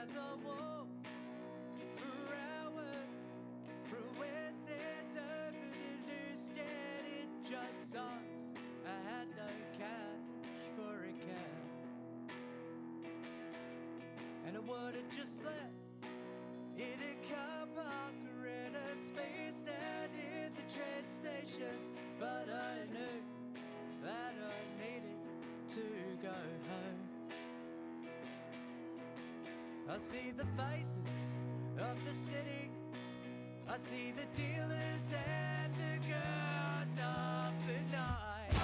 as I walk for hours through West End over to Newstead. It just sucks. I had no cash for a cab, and I would have just slept in a car park or in a space down near the train stations. But I knew that I needed to go home. I see the faces of the city, I see the dealers and the girls of the night.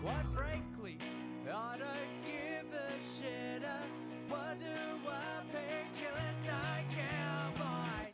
Quite frankly, I don't give a shit. I wonder why painkillers don't count my.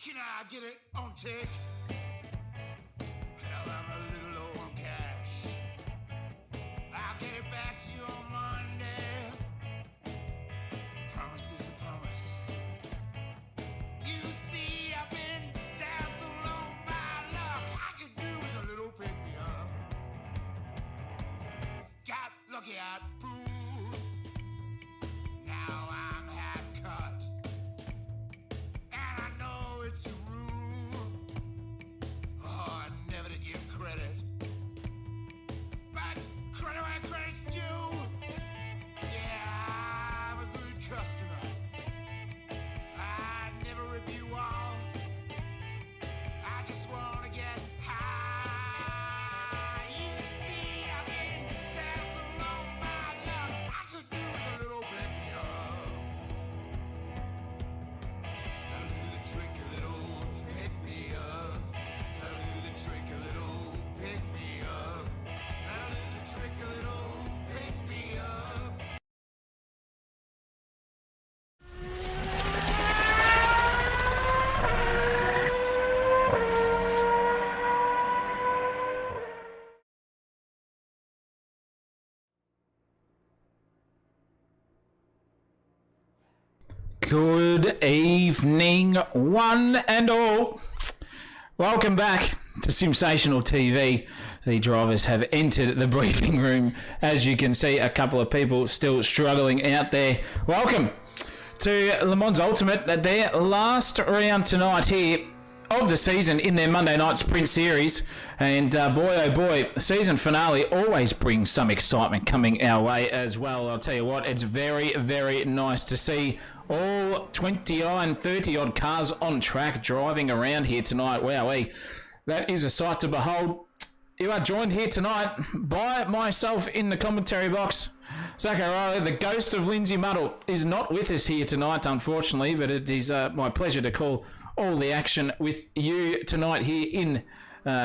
Can I get it on tick? Hell, I'm a little low on cash. I'll get it back to you on Monday. Promise is a promise. You see, I've been down so long, my luck I could do with a little pick me up. Got lucky at pool. Now I'm half cut. And I know it's a rule, oh, never to give credit, but credit where credit's due. Yeah, I'm a good customer. I never rip you off. I just wanna get high. You see, I've been down so long, my Good evening, one and all. Welcome back to Sensational TV. The drivers have entered the briefing room. As you can see, a couple of people still struggling out there. Welcome to Le Mans Ultimate, their last round tonight here of the season in their Monday night sprint series. And boy, oh boy, the season finale always brings some excitement coming our way as well. I'll tell you what, it's very, very nice to see all 29, 30 odd cars on track driving around here tonight. Wowee, that is a sight to behold. You are joined here tonight by myself in the commentary box. Zach O'Reilly, the ghost of Lindsay Muddle, is not with us here tonight, unfortunately, but it is my pleasure to call all the action with you tonight here in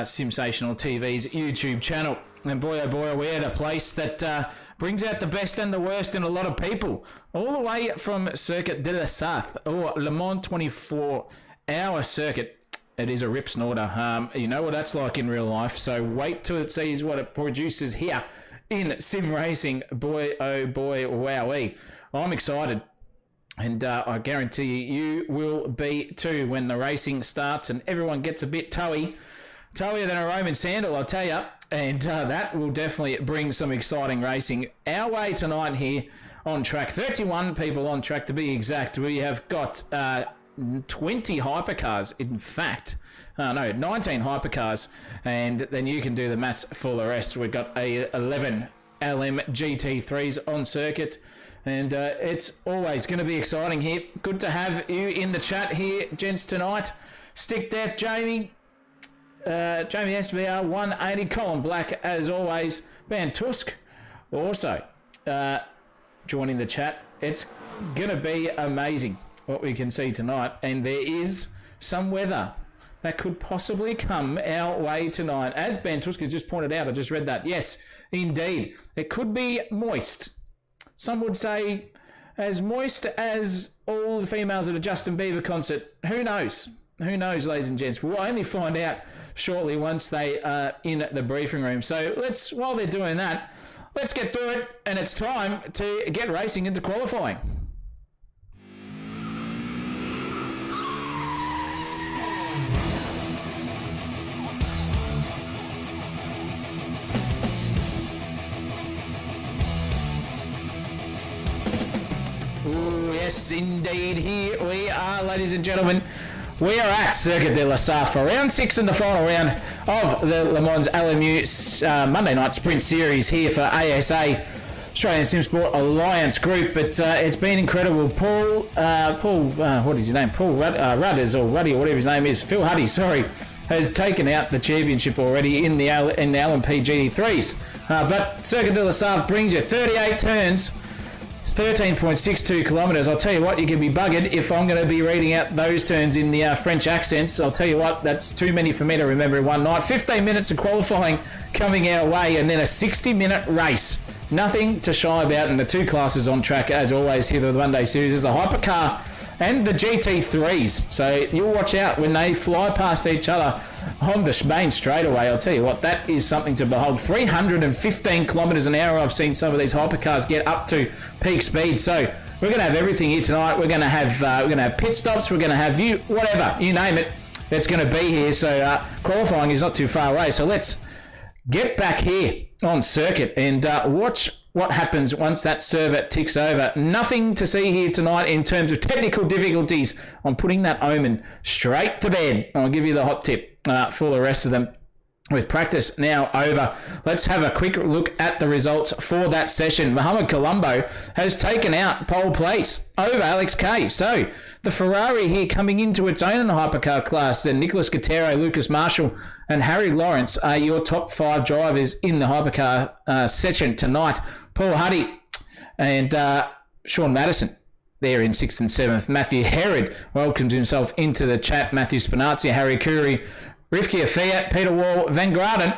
Sensational TV's YouTube channel. And boy, oh boy, we're at a place that brings out the best and the worst in a lot of people. All the way from Circuit de la Sarthe, or Le Mans 24-hour circuit. It is a rip snorter. You know what that's like in real life, so wait till it sees what it produces here in sim racing. Boy, oh boy, wowee. I'm excited. And I guarantee you will be too when the racing starts and everyone gets a bit towier than a Roman sandal, I'll tell you. And that will definitely bring some exciting racing our way tonight here on track. 31 people on track to be exact. We have got 20 hypercars, in fact. 19 hypercars. And then you can do the maths for the rest. We've got 11 LM GT3s on circuit. And it's always going to be exciting here. Good to have you in the chat here, gents, tonight. Stick Death, Jamie SBR 180, Colin Black, as always. Van Tusk, also joining the chat. It's going to be amazing what we can see tonight. And there is some weather that could possibly come our way tonight. As Van Tusk has just pointed out, I just read that. Yes, indeed. It could be moist. Some would say as moist as all the females at a Justin Bieber concert. Who knows? Who knows, ladies and gents? We'll only find out shortly once they are in the briefing room. So while they're doing that, let's get through it. And it's time to get racing into qualifying. Ooh, yes, indeed. Here we are, ladies and gentlemen. We are at Circuit de la Sarthe for round 6 in the final round of the Le Mans LMU Monday Night Sprint Series here for ASA, Australian Sim Sport Alliance Group. But it's been incredible. Paul, what is his name? Paul Rudders, or Ruddy, or whatever his name is. Phil Huddy, sorry, has taken out the championship already in the LMP GT3s. But Circuit de la Sarthe brings you 38 turns. 13.62 kilometres. I'll tell you what, you can be buggered if I'm going to be reading out those turns in the French accents. I'll tell you what, that's too many for me to remember in one night. 15 minutes of qualifying coming our way, and then a 60-minute race. Nothing to shy about, and the two classes on track, as always, here for the Monday Series is the Hypercar and the GT3s. So you'll watch out when they fly past each other on the main straightaway. I'll tell you what, that is something to behold. 315 kilometres an hour. I've seen some of these hypercars get up to peak speed. So we're going to have everything here tonight. We're going to have pit stops. We're going to have whatever, you name it. It's going to be here. So qualifying is not too far away. So let's get back here on circuit and watch what happens once that server ticks over. Nothing to see here tonight in terms of technical difficulties. I'm putting that omen straight to bed. I'll give you the hot tip for the rest of them. With practice now over, let's have a quick look at the results for that session. Mohamed Colombo has taken out pole place over Alex Kay. So the Ferrari here coming into its own in the hypercar class. Then Nicholas Guerrero, Lucas Marshall and Harry Lawrence are your top 5 drivers in the hypercar session tonight. Paul Huddy and Sean Madison there in 6th and 7th. Matthew Herod welcomes himself into the chat. Matthew Spinazzi, Harry Curry, Rivki Afia, Peter Wall, Van Graden,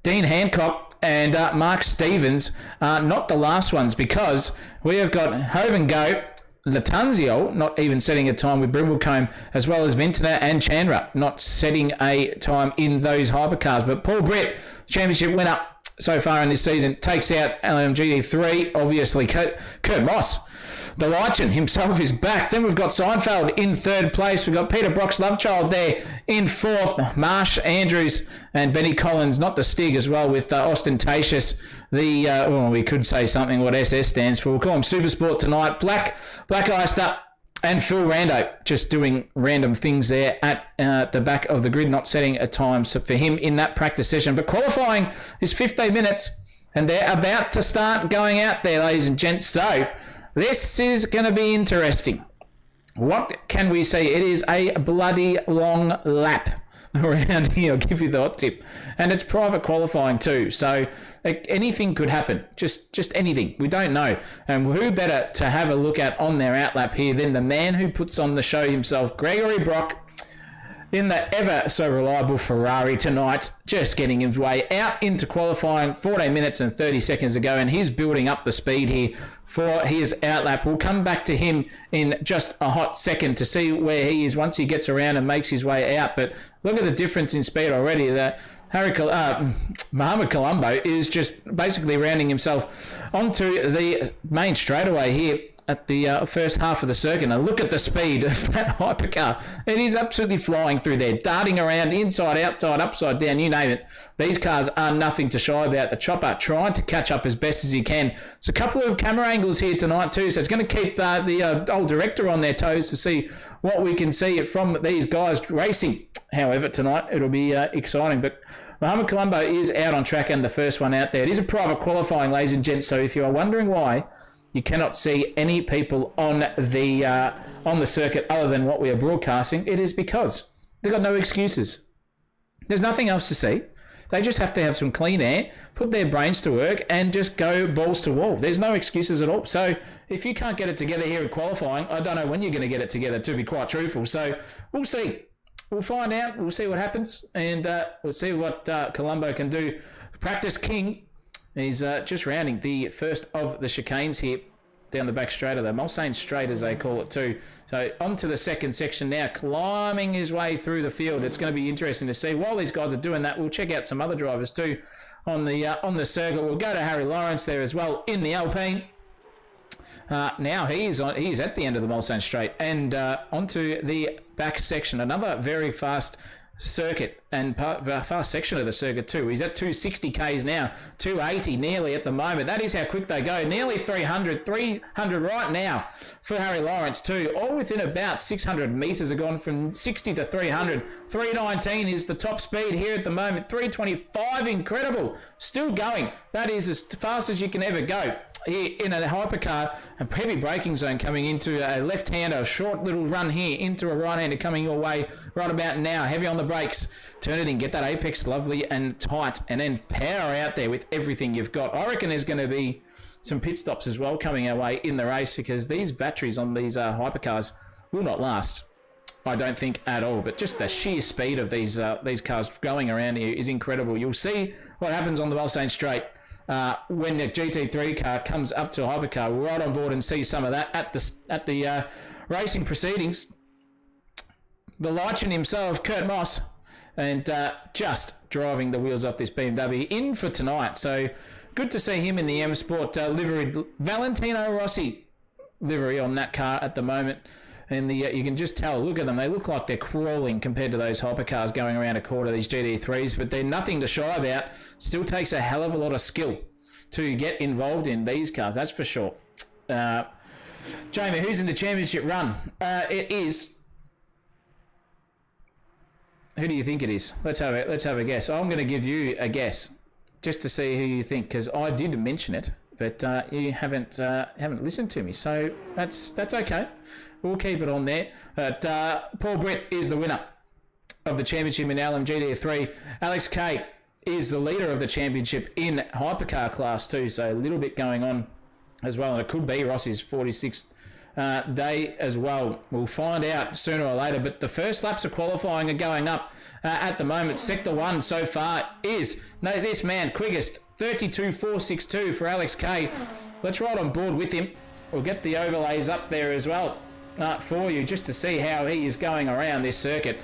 Dean Hancock and Mark Stevens are not the last ones, because we have got Hoven Go, Latanzio not even setting a time with Brimblecombe, as well as Vintner and Chandra not setting a time in those hypercars. But Paul Britt, championship winner, so far in this season. Takes out GD3, obviously. Kurt Moss. The Lichen himself is back. Then we've got Seinfeld in third place. We've got Peter Brock's Lovechild there in fourth. Marsh, Andrews, and Benny Collins, not the Stig as well, with Ostentatious. We could say something what SS stands for. We'll call him Supersport tonight. Black Iced Up, and Phil Rando just doing random things there at the back of the grid, not setting a time for him in that practice session. But qualifying is 15 minutes, and they're about to start going out there, ladies and gents. So this is going to be interesting. What can we say? It is a bloody long lap around here. I'll give you the hot tip. And it's private qualifying too. So anything could happen. Just anything. We don't know. And who better to have a look at on their outlap here than the man who puts on the show himself, Gregory Brock, in the ever so reliable Ferrari tonight, just getting his way out into qualifying 14 minutes and 30 seconds ago, and he's building up the speed here for his outlap. We'll come back to him in just a hot second to see where he is once he gets around and makes his way out. But look at the difference in speed already. Mohamed Colombo is just basically rounding himself onto the main straightaway here at the first half of the circuit. Now look at the speed of that hypercar. It is absolutely flying through there, darting around inside, outside, upside down, you name it. These cars are nothing to shy about. The chopper trying to catch up as best as he can. There's a couple of camera angles here tonight too, so it's going to keep the old director on their toes to see what we can see from these guys racing. However, tonight it'll be exciting. But Mohamed Colombo is out on track and the first one out there. It is a private qualifying, ladies and gents, so if you are wondering why you cannot see any people on the circuit other than what we are broadcasting, it is because they've got no excuses. There's nothing else to see. They just have to have some clean air, put their brains to work, and just go balls to wall. There's no excuses at all. So if you can't get it together here at qualifying, I don't know when you're going to get it together, to be quite truthful. So we'll see. We'll find out. We'll see what happens, and we'll see what Colombo can do. Practice King. He's just rounding the first of the chicanes here down the back straight of the Mulsanne Straight, as they call it too. So onto the second section now, climbing his way through the field. It's going to be interesting to see. While these guys are doing that, we'll check out some other drivers too on the circuit. We'll go to Harry Lawrence there as well in the Alpine. Now he's at the end of the Mulsanne Straight and onto the back section. Another very fast circuit and fast section of the circuit too. He's at 260 k's now, 280 nearly at the moment. That is how quick they go. Nearly 300 right now for Harry Lawrence too. All within about 600 meters. Have gone from 60 to 300. 319 is the top speed here at the moment. 325, incredible. Still going. That is as fast as you can ever go. Here in a hypercar, a heavy braking zone coming into a left-hander, a short little run here into a right-hander coming your way right about now. Heavy on the brakes, turn it in, get that apex lovely and tight, and then power out there with everything you've got. I reckon there's going to be some pit stops as well coming our way in the race because these batteries on these hypercars will not last. I don't think at all, but just the sheer speed of these cars going around here is incredible. You'll see what happens on the Mulsanne Straight. When the GT3 car comes up to a hypercar, we're right on board and see some of that at the racing proceedings. The Lichen himself, Kurt Moss, and just driving the wheels off this BMW in for tonight. So good to see him in the M Sport livery, Valentino Rossi livery on that car at the moment. And you can just tell, look at them, they look like they're crawling compared to those hypercars going around a quarter, these GT3s, but they're nothing to shy about. Still takes a hell of a lot of skill to get involved in these cars, that's for sure. Jamie, who's in the championship run? It is... Who do you think it is? Let's have a guess. I'm going to give you a guess, just to see who you think, because I did mention it, but you haven't listened to me, so that's okay. We'll keep it on there. But Paul Britt is the winner of the championship in LMGT3. Alex Kay is the leader of the championship in hypercar class too. So a little bit going on as well. And it could be Rossi's 46th day as well. We'll find out sooner or later. But the first laps of qualifying are going up at the moment. Sector 1 so far is this man, quickest, 32.462 for Alex Kay. Let's ride on board with him. We'll get the overlays up there as well. For you just to see how he is going around this circuit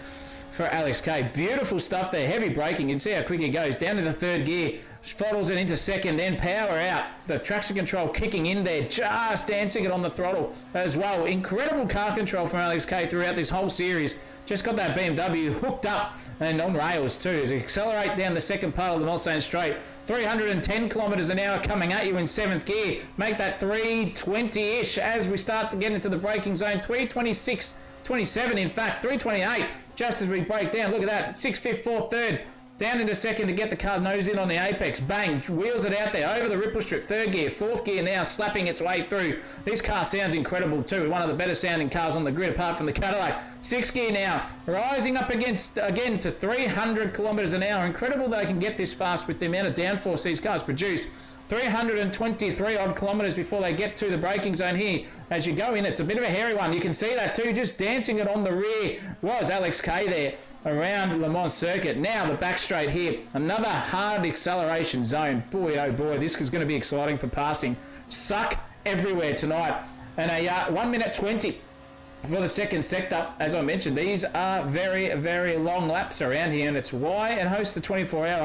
for Alex Kay. Beautiful stuff there, heavy braking. You can see how quick he goes down to the third gear, throttles it into second, then power out. The traction control kicking in there, just dancing it on the throttle as well. Incredible car control from Alex K throughout this whole series. Just got that BMW hooked up and on rails too. As we accelerate down the second part of the Mulsanne Straight, 310 kilometres an hour coming at you in 7th gear. Make that 320-ish as we start to get into the braking zone. 326, 27 in fact, 328 just as we break down. Look at that, 6th, 5th, 4th, 3rd. Down into second to get the car nose in on the apex. Bang, wheels it out there over the ripple strip. 3rd gear, 4th gear now, slapping its way through. This car sounds incredible too. One of the better sounding cars on the grid apart from the Cadillac. 6th gear now, rising up against again to 300 kilometres an hour. Incredible that I can get this fast with the amount of downforce these cars produce. 323 odd kilometres before they get to the braking zone here. As you go in, it's a bit of a hairy one. You can see that too, just dancing it on the rear was Alex K there around Le Mans circuit. Now the back straight here, another hard acceleration zone. Boy, oh boy, this is going to be exciting for passing. Suck everywhere tonight. And a 1 minute 20 for the second sector. As I mentioned, these are very, very long laps around here, and it's why it hosts the 24-hour